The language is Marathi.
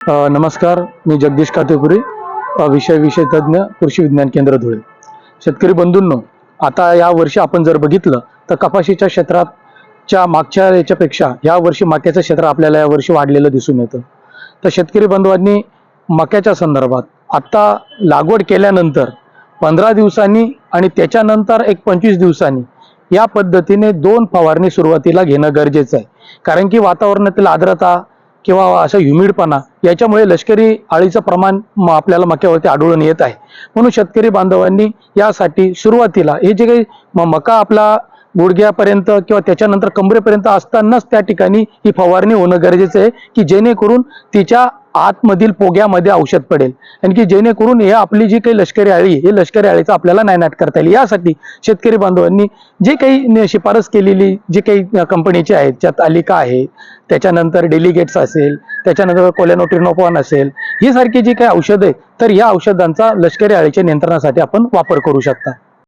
नमस्कार, मी जगदीश कातेपुरी, विषय तज्ञ, कृषी विज्ञान केंद्र धुळे. शेतकरी बंधूंनो, आता या वर्षी आपण जर बघितलं तर कपाशीच्या क्षेत्राच्या मागच्या याच्यापेक्षा या वर्षी मक्याचं क्षेत्र आपल्याला या वर्षी वाढलेलं दिसून येतं. तर शेतकरी बंधवांनी मक्याच्या संदर्भात आता लागवड केल्यानंतर 15 दिवसांनी आणि त्याच्यानंतर एक 25 दिवसांनी या पद्धतीने 2 फवारणी सुरुवातीला घेणं गरजेचं आहे. कारण की वातावरणातील आर्द्रता किंवा असा ह्युमिडपणा याच्यामुळे लष्करी अळीचं प्रमाण आपल्याला मक्यावरती आढळून येत आहे. म्हणून शेतकरी बांधवांनी यासाठी सुरुवातीला हे जे काही मका आपला गुडघ्यापर्यंत किंवा त्याच्यानंतर कमरेपर्यंत असतानाच त्या ठिकाणी ही फवारणी होणं गरजेचं आहे, की जेणेकरून तिच्या आतमधील पोग्यामध्ये औषध पडेल आणि की जेणेकरून हे आपली जी काही लष्करी अळी हे लष्करी अळीचा आपल्याला नायनाट करता येईल. यासाठी शेतकरी बांधवांनी जे काही शिफारस केलेली जे काही कंपनीचे आहेत, ज्यात अलिका आहे, त्याच्यानंतर डेलिगेट्स असेल, त्याच्यानंतर कोलेनोट्रिनोफॉन असेल, ही सारखी जी काही औषधं आहेत, तर या औषधांचा लष्करी अळीच्या नियंत्रणासाठी आपण वापर करू शकता.